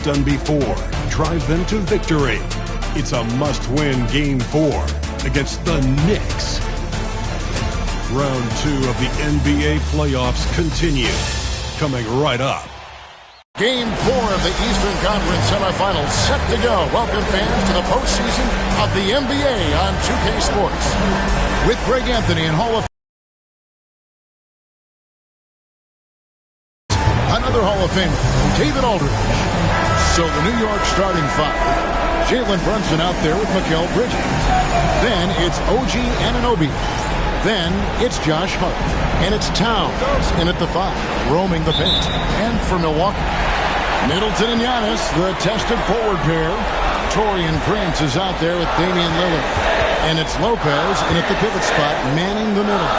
done before, drive them to victory. It's a must-win Game 4 against the Knicks. Round 2 of the NBA playoffs continue. Coming right up. Game 4 of the Eastern Conference semifinals set to go. Welcome fans to the postseason of the NBA on 2K Sports. With Greg Anthony and Hall of another Hall of Famer, David Aldridge. So the New York starting five. Jalen Brunson out there with Mikal Bridges. Then it's OG Anunoby. Then it's Josh Hart. And it's Towns in at the 5, roaming the paint. And for Milwaukee, Middleton and Giannis, the tested forward pair. Taurean Prince is out there with Damian Lillard. And it's Lopez in at the pivot spot, manning the middle.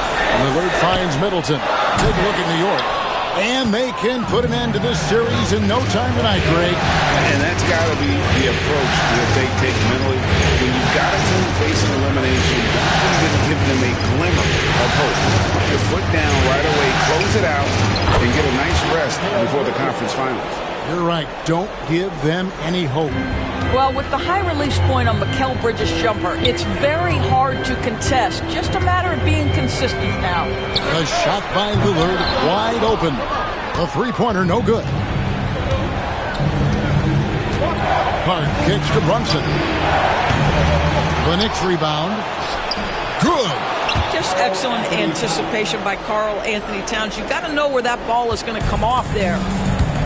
Lillard finds Middleton. Take a look at New York. And they can put an end to this series in no time tonight, Greg. And that's got to be the approach that they take mentally. When you've got a team facing elimination, don't even give them a glimmer of hope. Put your foot down right away, close it out, and get a nice rest before the conference finals. You're right. Don't give them any hope. Well, with the high release point on Mikal Bridges' jumper, it's very hard to contest. Just a matter of being consistent now. A shot by Lillard, wide open. A three-pointer, no good. Hart kicks to Brunson. The Knicks rebound. Good. Just excellent anticipation by Karl Anthony Towns. You've got to know where that ball is going to come off there.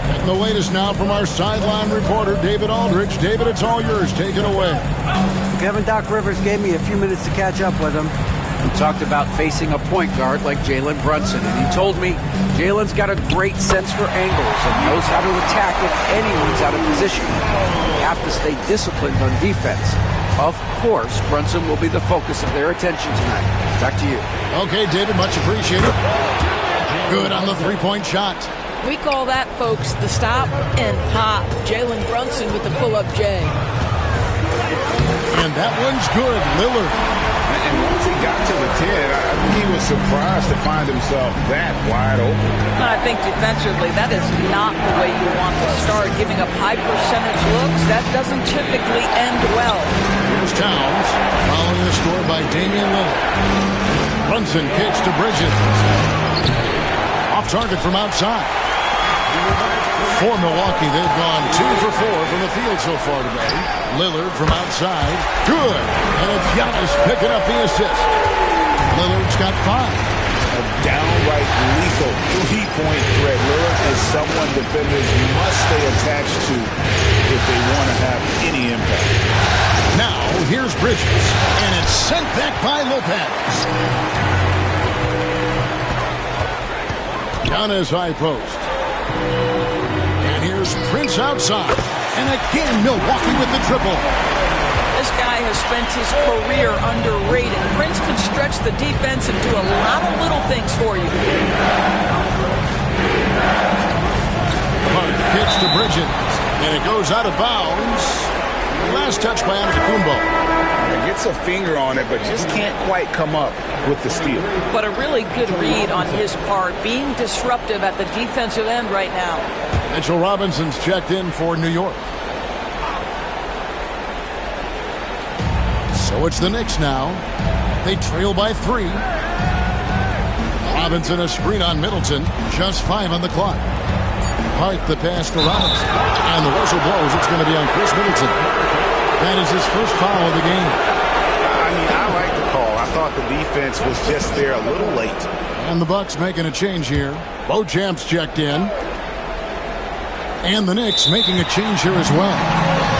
And the latest now from our sideline reporter, David Aldridge. David, it's all yours. Take it away. Kevin Doc Rivers gave me a few minutes to catch up with him. He talked about facing a point guard like Jalen Brunson, and he told me Jalen's got a great sense for angles and knows how to attack if anyone's out of position. You have to stay disciplined on defense. Of course, Brunson will be the focus of their attention tonight. Back to you. Okay, David, much appreciated. Good on the three-point shot. We call that, folks, the stop and pop. Jalen Brunson with the pull-up J. And that one's good. Lillard. And once he got to the 10, I think he was surprised to find himself that wide open. I think defensively, that is not the way you want to start. Giving up high percentage looks, that doesn't typically end well. Here's Towns, following the score by Damian Lillard. Brunson kicks to Bridges. Off target from outside. For Milwaukee, they've gone 2 for 4 from the field so far today. Lillard from outside. Good. And it's Giannis picking up the assist. Lillard's got 5. A downright lethal three-point threat. Lillard is someone defenders must stay attached to if they want to have any impact. Now, here's Bridges. And it's sent back by Lopez. Giannis high post. And here's Prince outside. And again, Milwaukee with the triple. This guy has spent his career underrated. Prince can stretch the defense and do a lot of little things for you. Hart kicks to Bridges. And it goes out of bounds. Last touch by Antetokounmpo. Gets a finger on it, but just can't quite come up with the steal. But a really good read on his part, being disruptive at the defensive end right now. Mitchell Robinson's checked in for New York. So it's the Knicks now. They trail by 3. Robinson a screen on Middleton. Just 5 on the clock. Hart the pass to Robinson. And the whistle blows. It's going to be on Chris Middleton. That is his first foul of the game. I mean, I like the call. I thought the defense was just there a little late. And the Bucks making a change here. Beauchamp's checked in. And the Knicks making a change here as well.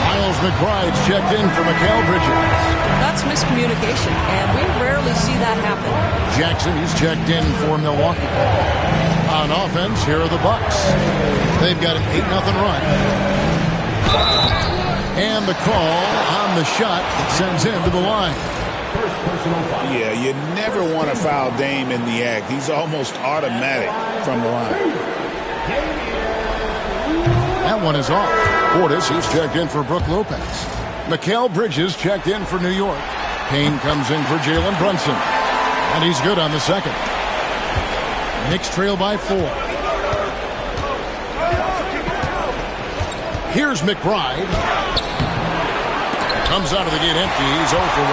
Miles McBride's checked in for Mikal Bridges. That's miscommunication, and we rarely see that happen. Jackson, he's checked in for Milwaukee. On offense, here are the Bucks. They've got an 8-0 run. And the call on the shot sends him to the line. Yeah, you never want to foul Dame in the act. He's almost automatic from the line. That one is off. Portis, he's checked in for Brook Lopez. Mikal Bridges checked in for New York. Payne comes in for Jalen Brunson. And he's good on the second. Knicks trail by 4. Here's McBride. Comes out of the gate empty. He's 0 for 1.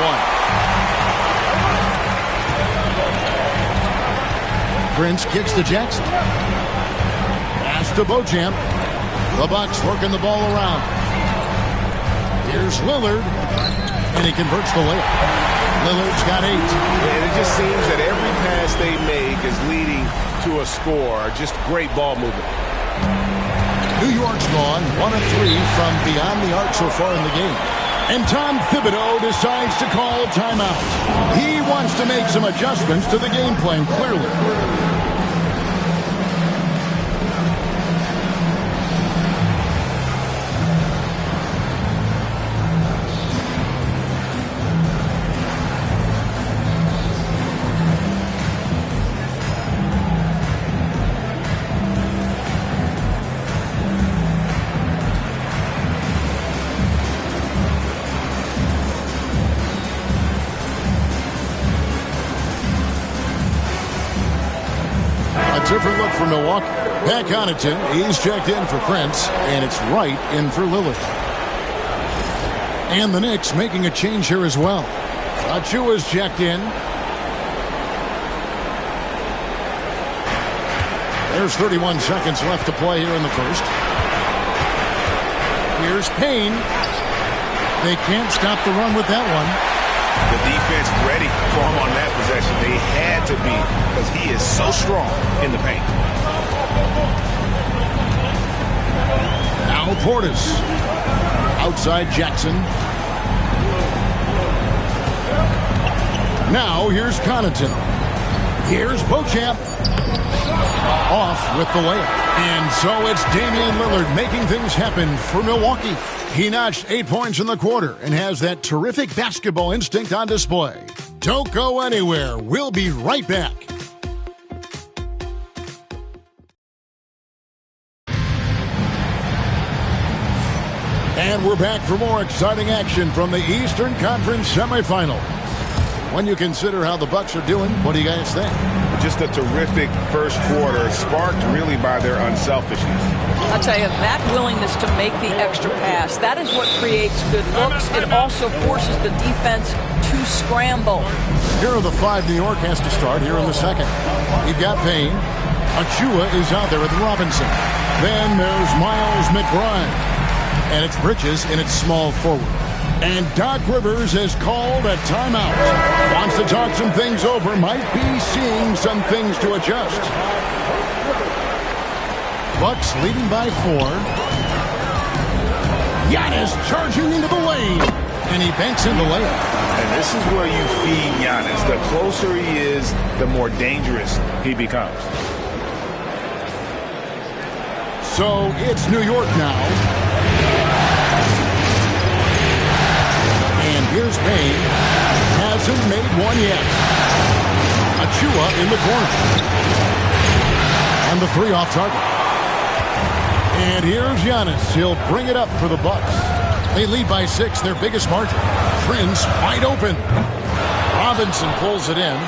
Prince kicks to Jackson. Pass to Beauchamp. The Bucks working the ball around. Here's Lillard. And he converts the layup. Lillard's got 8. And it just seems that every pass they make is leading to a score. Just great ball movement. New York's gone 1 of 3 from beyond the arc so far in the game. And Tom Thibodeau decides to call timeout. He wants to make some adjustments to the game plan, clearly. Different look for Milwaukee. Pat Connaughton, he's checked in for Prince, and it's Wright in for Lillard. And the Knicks making a change here as well. Achua's checked in. There's 31 seconds left to play here in the first. Here's Payne. They can't stop the run with that one. The defense ready for him on that possession. They had to be because he is so strong in the paint. Now Portis. Outside Jackson. Now here's Connaughton. Here's Beauchamp. Off with the layup. And so it's Damian Lillard making things happen for Milwaukee. He notched 8 points in the quarter and has that terrific basketball instinct on display. Don't go anywhere. We'll be right back. And we're back for more exciting action from the Eastern Conference semifinal. When you consider how the Bucks are doing, what do you guys think? Just a terrific first quarter, sparked really by their unselfishness. I'll tell you, that willingness to make the extra pass, that is what creates good looks. It also forces the defense to scramble. Here are the 5 New York has to start here in the second. You've got Payne. Achua is out there with Robinson. Then there's Miles McBride. And it's Bridges in its small forward. And Doc Rivers has called a timeout. Wants to talk some things over. Might be seeing some things to adjust. Bucks leading by 4. Giannis charging into the lane. And he banks in the layup. And this is where you feed Giannis. The closer he is, the more dangerous he becomes. So it's New York now. And here's Payne. Hasn't made one yet. Achua in the corner. And the 3 off target. And here's Giannis. He'll bring it up for the Bucks. They lead by 6, their biggest margin. Prince wide open. Robinson pulls it in.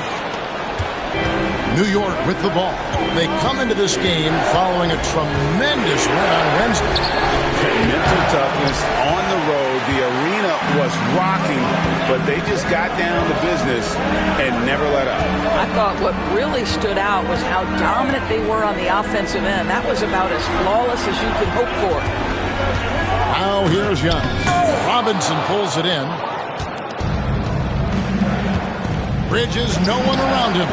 New York with the ball. They come into this game following a tremendous win on Wednesday. Mental toughness on the road. The arena was rocking, but they just got down to business and never let up. I thought what really stood out was how dominant they were on the offensive end. That was about as flawless as you could hope for. Now here's Giannis. Robinson pulls it in. Bridges, no one around him.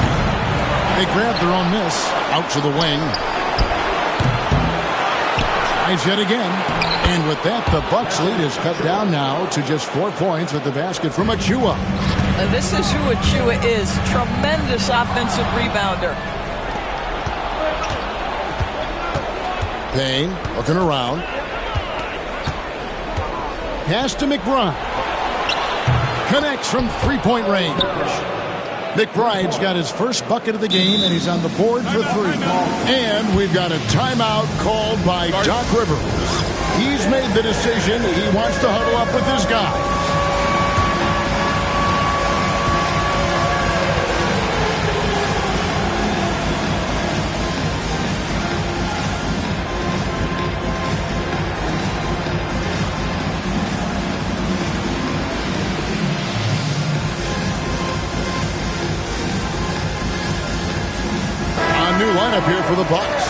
They grab their own miss. Out to the wing. Tries yet again. And with that, the Bucks lead is cut down now to just 4 points with the basket from Achua. And this is who Achua is. Tremendous offensive rebounder. Payne looking around. Pass to McBride. Connects from 3-point range. McBride's got his first bucket of the game, and he's on the board for 3. And we've got a timeout called by Doc Rivers. He's made the decision. He wants to huddle up with his guys. here for the Bucks.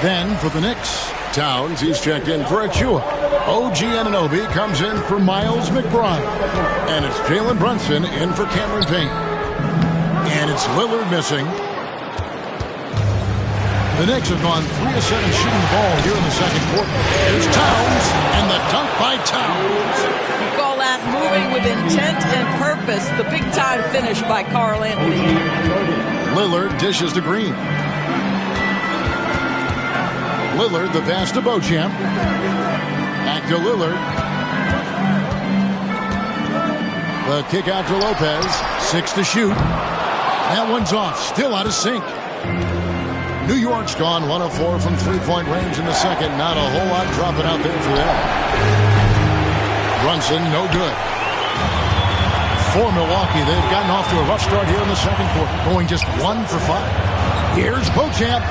Then for the Knicks, Towns, he's checked in for Achua. OG Anunoby comes in for Miles McBride. And it's Jalen Brunson in for Cameron Payne. And it's Lillard missing. The Knicks have gone 3 of 7 shooting the ball here in the second quarter. Here's Towns, and the dunk by Towns. You call that moving with intent and purpose. The big-time finish by Karl Anthony. Lillard dishes to Green. Lillard, the pass to Beauchamp. Back to Lillard. The kick out to Lopez. 6 to shoot. That one's off. Still out of sync. New York's gone 1 of 4 from three-point range in the second. Not a whole lot dropping out there for them. Brunson, no good. For Milwaukee, they've gotten off to a rough start here in the second quarter, going just 1 for 5. Here's Beauchamp.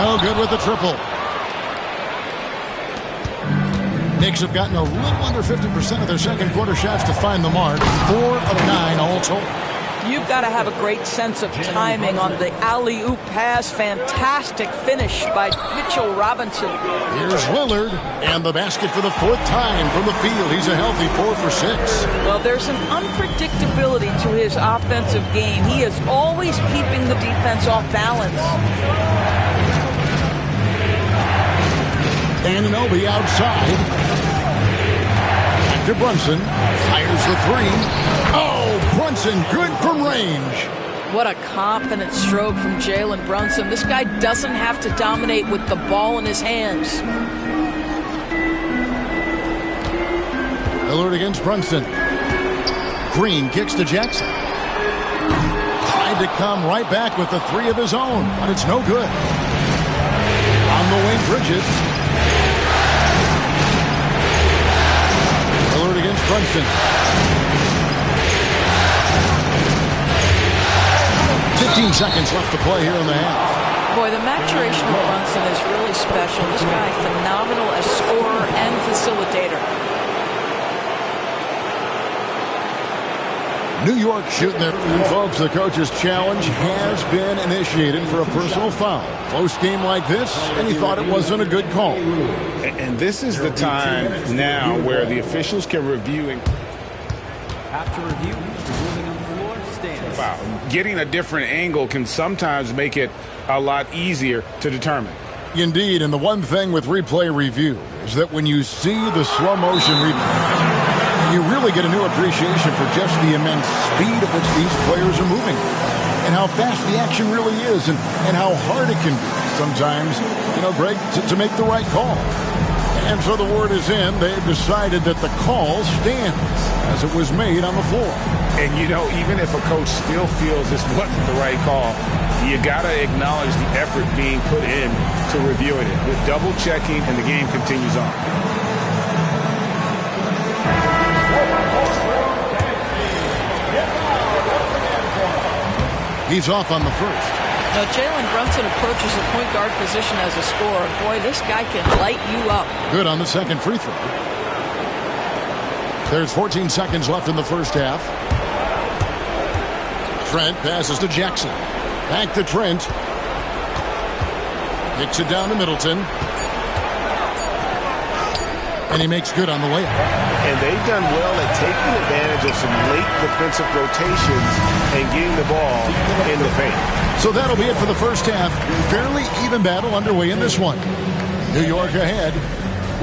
Oh, good with the triple. Knicks have gotten a little under 50% of their second quarter shots to find the mark. 4 of 9 all told. You've got to have a great sense of timing on the alley-oop pass. Fantastic finish by Mitchell Robinson. Here's Lillard, and the basket for the 4th time from the field. He's a healthy 4 for 6. Well, there's an unpredictability to his offensive game. He is always keeping the defense off balance. Anunoby outside. Back to Brunson. Fires the 3. Oh, Brunson good from range. What a confident stroke from Jalen Brunson. This guy doesn't have to dominate with the ball in his hands. Lillard against Brunson. Green kicks to Jackson. Tried to come right back with the 3 of his own, but it's no good. On the wing, Bridges. Lillard against Brunson. 15 seconds left to play here in the half. Boy, the maturation of Brunson is really special. This guy, phenomenal as scorer and facilitator. New York shooting their... And folks, the coach's challenge has been initiated for a personal foul. Close game like this, and he thought it wasn't a good call. And this is the time now where the officials can review and... After review, the ruling on the floor stands. Wow. Getting a different angle can sometimes make it a lot easier to determine. Indeed, and the one thing with replay review is that when you see the slow motion replay, you really get a new appreciation for just the immense speed at which these players are moving and how fast the action really is and how hard it can be sometimes, Greg, to make the right call. And so the word is in. They've decided that the call stands as it was made on the floor. And, even if a coach still feels this wasn't the right call, you got to acknowledge the effort being put in to reviewing it. With double checking, and the game continues on. He's off on the first. Now, Jalen Brunson approaches the point guard position as a scorer. Boy, this guy can light you up. Good on the second free throw. There's 14 seconds left in the first half. Trent passes to Jackson. Back to Trent. Kicks it down to Middleton. And he makes good on the layup. And they've done well at taking advantage of some late defensive rotations and getting the ball in the paint. So that'll be it for the first half. Fairly even battle underway in this one. New York ahead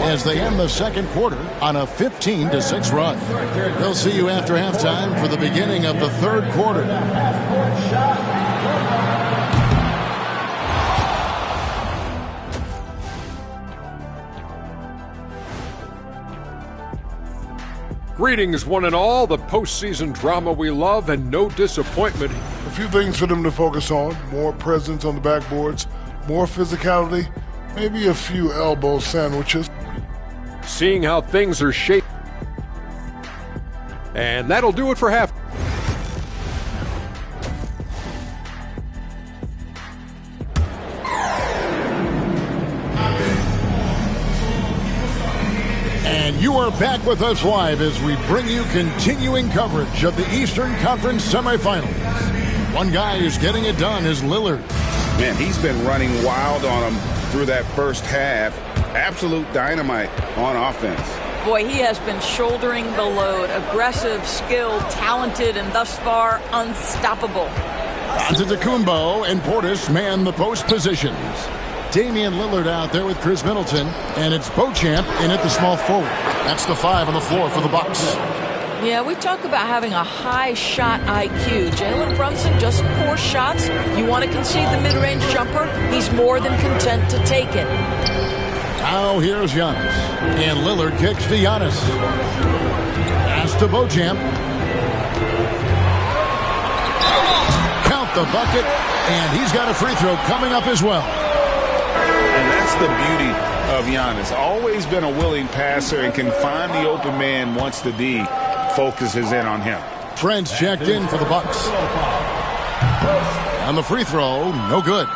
as they end the second quarter on a 15-6 run. We'll see you after halftime for the beginning of the third quarter. Greetings, one and all. The postseason drama we love and no disappointment. A few things for them to focus on. More presence on the backboards, more physicality, maybe a few elbow sandwiches. Seeing how things are shaped. And that'll do it for half. And you are back with us live as we bring you continuing coverage of the Eastern Conference semifinals. One guy who's getting it done is Lillard. Man, he's been running wild on him through that first half. Absolute dynamite on offense. Boy, he has been shouldering the load. Aggressive, skilled, talented, and thus far, unstoppable. Antetokounmpo and Portis man the post positions. Damian Lillard out there with Chris Middleton, and it's Beauchamp in at the small forward. That's the 5 on the floor for the Bucks. Yeah, we talk about having a high shot IQ. Jalen Brunson, just 4 shots. You want to concede the mid-range jumper? He's more than content to take it. Now here's Giannis, and Lillard kicks to Giannis. Pass to Beauchamp. Count the bucket, and he's got a free throw coming up as well. And that's the beauty of Giannis. Always been a willing passer and can find the open man once the D focuses in on him. Trent's checked in for the Bucks. On the free throw, no good.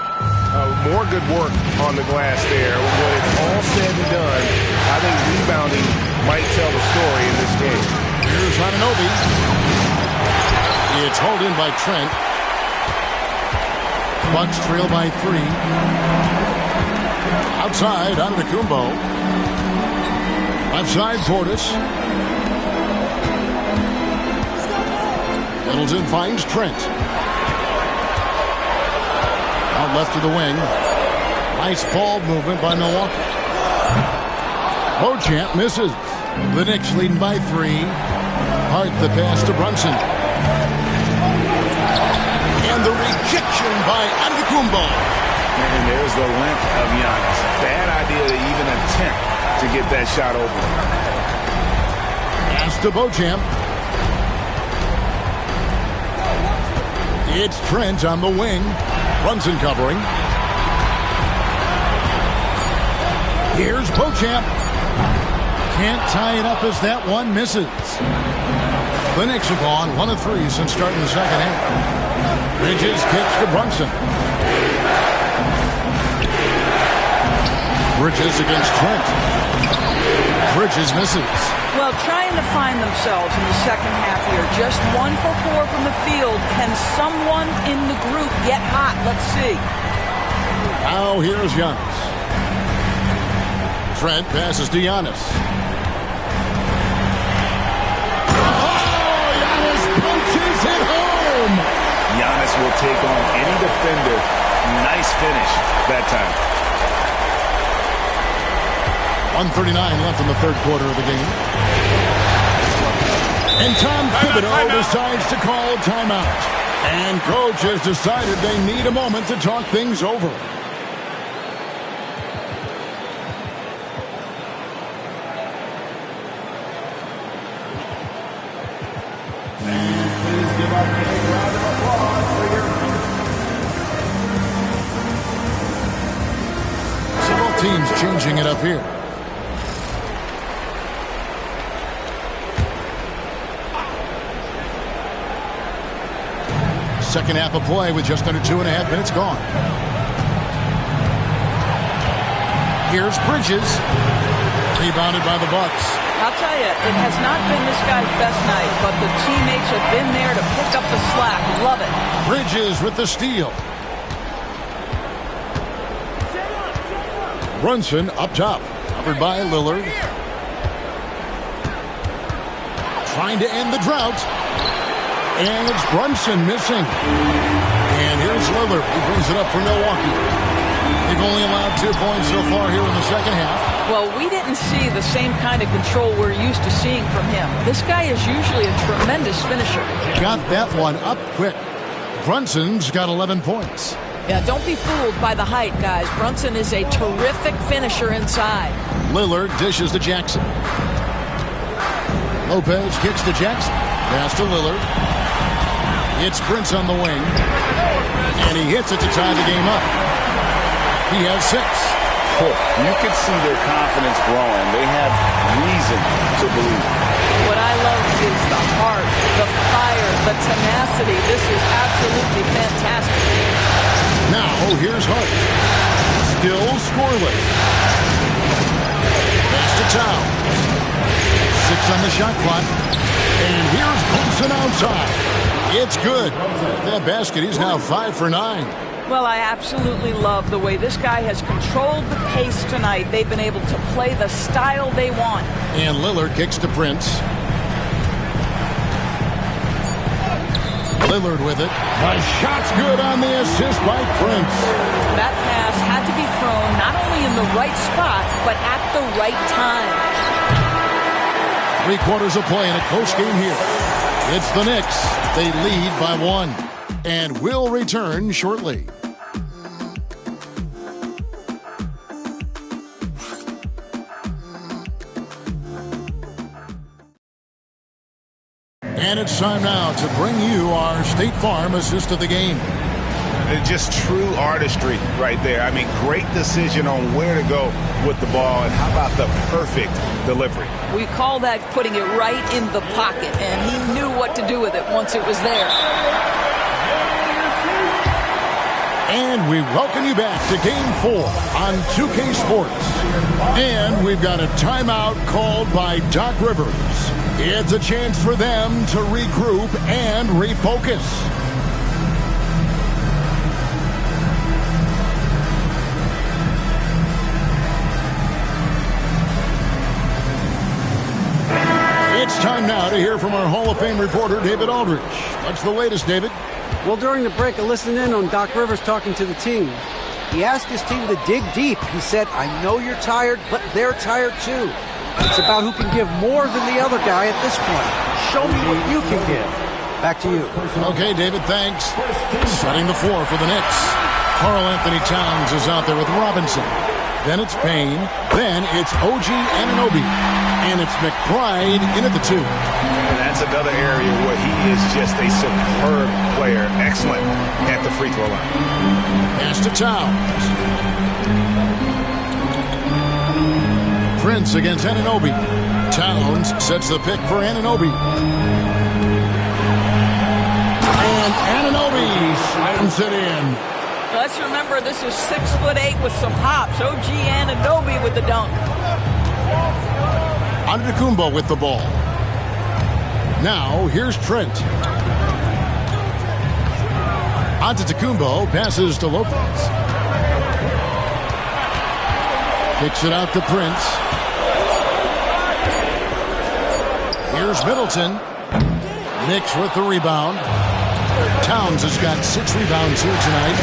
More good work on the glass there. When it's all said and done, I think rebounding might tell the story in this game. Here's Anunoby. It's hauled in by Trent. Bucks trail by 3. Outside, Antetokounmpo. Left side, Portis. Middleton finds Trent. Out left to the wing. Nice ball movement by Milwaukee. Beauchamp misses. The Knicks leading by 3. Hart the pass to Brunson. And the rejection by Antetokounmpo. And there's the length of Giannis. Bad idea to even attempt to get that shot open. Pass to Beauchamp. It's Trent on the wing. Brunson covering. Here's Beauchamp. Can't tie it up as that one misses. The Knicks have gone 1 of 3 since starting the second half. Bridges kicks to Brunson. Bridges against Trent. Bridges misses. Well, trying to find themselves in the second half here. Just 1 for 4 from the field. Can someone in the group get hot? Let's see. Now here's Giannis. Trent passes to Giannis. Oh, Giannis punches it home. Giannis will take on any defender. Nice finish that time. 1:39 left in the third quarter of the game. And Tom Thibodeau decides to call timeout. And coach has decided they need a moment to talk things over. Please give up a big round of applause for your... So both teams changing it up here. Second half of play with just under 2.5 minutes gone. Here's Bridges. Rebounded by the Bucks. I'll tell you, it has not been this guy's best night, but the teammates have been there to pick up the slack. Love it. Bridges with the steal. Brunson up top. Covered by Lillard. Trying to end the drought. And it's Brunson missing. And here's Lillard. He brings it up for Milwaukee. They've only allowed 2 points so far here in the second half. Well, we didn't see the same kind of control we're used to seeing from him. This guy is usually a tremendous finisher. Got that one up quick. Brunson's got 11 points. Yeah, don't be fooled by the height, guys. Brunson is a terrific finisher inside. Lillard dishes to Jackson. Lopez kicks to Jackson. Pass to Lillard. It's Prince on the wing. And he hits it to tie the game up. He has 6. You can see their confidence growing. They have reason to believe. What I love is the heart, the fire, the tenacity. This is absolutely fantastic. Now, here's Hart. Still scoreless. Pass to Towns. 6 on the shot clock. And here's Brunson outside. It's good. That basket, he's now 5 for 9. Well, I absolutely love the way this guy has controlled the pace tonight. They've been able to play the style they want. And Lillard kicks to Prince. Lillard with it. The shot's good on the assist by Prince. That pass had to be thrown not only in the right spot, but at the right time. 3/4 of play in a close game here. It's the Knicks. They lead by 1. And will return shortly. And it's time now to bring you our State Farm assist of the game. Just true artistry right there. I mean, great decision on where to go with the ball, and how about the perfect delivery? We call that putting it right in the pocket, and he knew what to do with it once it was there. And we welcome you back to Game 4 on 2K Sports. And we've got a timeout called by Doc Rivers. It's a chance for them to regroup and refocus. It's time now to hear from our Hall of Fame reporter, David Aldridge. What's the latest, David? Well, during the break, I listened in on Doc Rivers talking to the team. He asked his team to dig deep. He said, I know you're tired, but they're tired too. It's about who can give more than the other guy at this point. Show me what you can give. Back to you. Okay, David, thanks. Setting the floor for the Knicks. Karl Anthony Towns is out there with Robinson. Then it's Payne. Then it's OG Anunoby. And it's McBride in at the 2. And that's another area where he is just a superb player. Excellent at the free throw line. Pass to Towns. Prince against Anunoby. Towns sets the pick for Anunoby. And Anunoby slams it in. Let's remember this is 6'8" with some hops. OG Anunoby with the dunk. Antetokounmpo with the ball. Now here's Trent. Antetokounmpo passes to Lopez. Kicks it out to Prince. Here's Middleton. Knicks with the rebound. Towns has got 6 rebounds here tonight.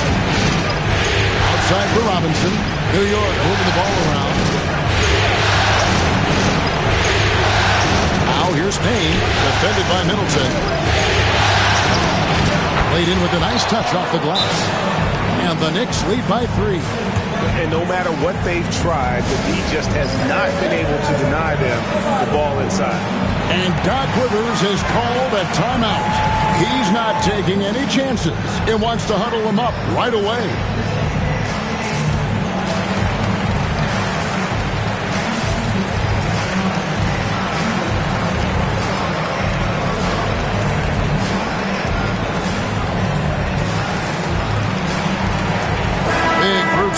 Outside for Robinson. New York moving the ball around. Now here's Payne, defended by Middleton. Played in with a nice touch off the glass. And the Knicks lead by 3. And no matter what they've tried, the D just has not been able to deny them the ball inside. And Doc Rivers has called a timeout. He's not taking any chances and wants to huddle them up right away.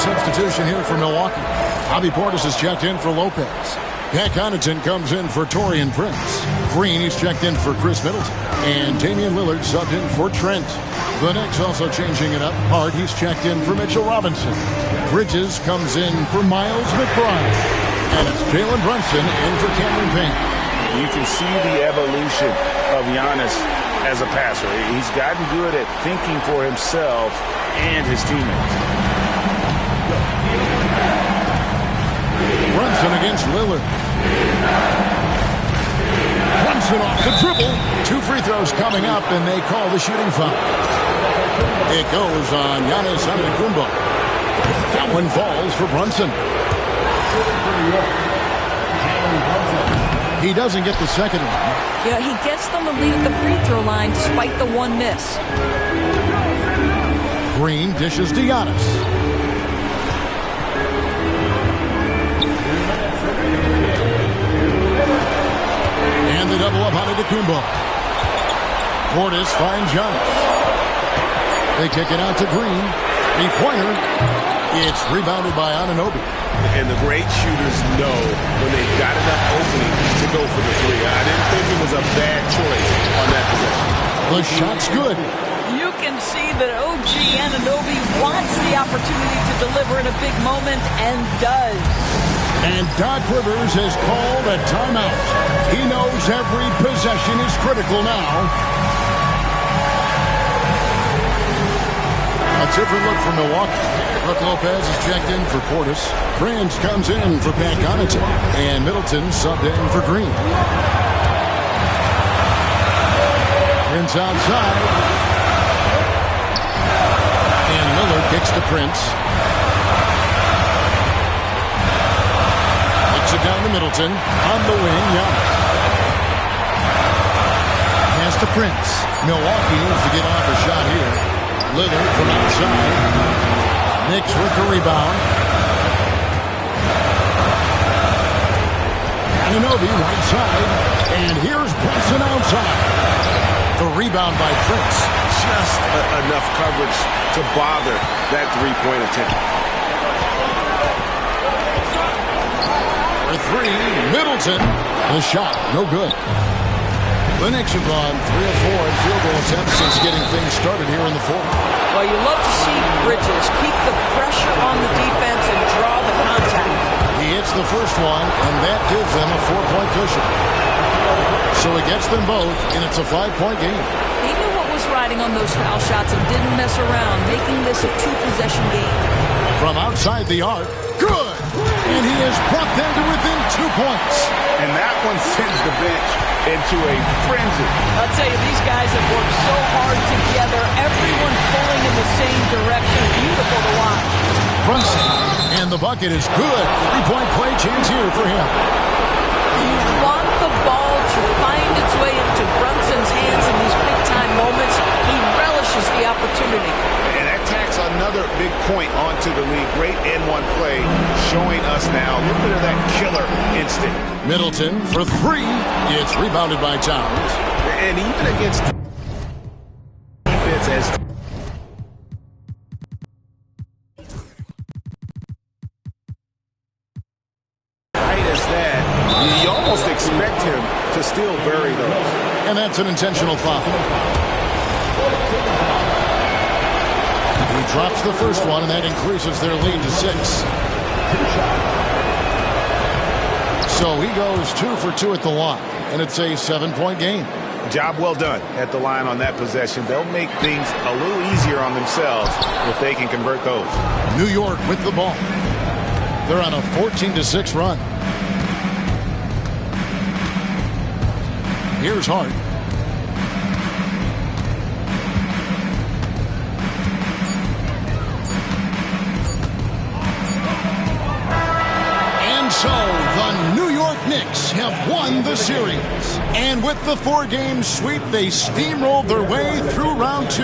Substitution here for Milwaukee. Bobby Portis is checked in for Lopez. Pat Connaughton comes in for Taurean Prince. Green is checked in for Chris Middleton. And Damian Lillard subbed in for Trent. The Knicks also changing it up. Hart, he's checked in for Mitchell Robinson. Bridges comes in for Miles McBride. And it's Jalen Brunson in for Cameron Payne. You can see the evolution of Giannis as a passer. He's gotten good at thinking for himself and his teammates. Brunson against Lillard. Brunson off the dribble. 2 free throws coming up, and they call the shooting foul. It goes on Giannis Antetokounmpo. That one falls for Brunson. He doesn't get the second one. Yeah, he gets them the lead at the free throw line despite the 1 miss. Green dishes to Giannis. And the double up on Antetokounmpo. Portis finds Giannis. They kick it out to Green. 3-pointer. It's rebounded by Anunoby. And the great shooters know when they've got enough opening to go for the 3. I didn't think it was a bad choice on that possession. The shot's good. You can see that OG Anunoby wants the opportunity to deliver in a big moment and does. And Doc Rivers has called a timeout. He knows every possession is critical now. A different look for Milwaukee. Brook Lopez is checked in for Portis. Prince comes in for Pat Connaughton. And Middleton subbed in for Green. Prince outside. And Lillard kicks to Prince. Kicks it down to Middleton. On the wing, Giannis. Pass to Prince. Milwaukee needs to get off a shot here. Lillard from outside. Knicks with the rebound. Anunoby right side. And here's Brunson outside. The rebound by Prince. Just enough coverage to bother that three-point attempt. For three, Middleton. The shot, no good. The Knicks have gone 3 of 4 in field goal attempts since getting things started here in the fourth. Well, you love to see Bridges keep the pressure on the defense and draw the contact. He hits the first one, and that gives them a 4-point cushion. So he gets them both, and it's a 5-point game. He knew what was riding on those foul shots and didn't mess around, making this a 2-possession game. From outside the arc, good! And he has brought them to within 2 points. And that one sends the bench into a frenzy. I'll tell you, these guys have worked so hard together, everyone pulling in the same direction. Beautiful to watch. Brunson, and the bucket is good. 3-point play chance here for him. You want the ball to find its way into Brunson's hands in these big-time moments. He relishes the opportunity. And that tacks another big point onto the league. Great N1 play, showing us now a little bit of that killer instinct. Middleton for 3. It's rebounded by Towns. And even against defense as tight as that, you almost expect him to still bury those. And that's an intentional foul. He drops the first one, and that increases their lead to 6. So he goes 2 for 2 at the line, and it's a 7-point game. Job well done at the line on that possession. They'll make things a little easier on themselves if they can convert those. New York with the ball. They're on a 14-6 run. Here's Hart. So, the New York Knicks have won the series. And with the 4-game sweep, they steamrolled their way through round 2.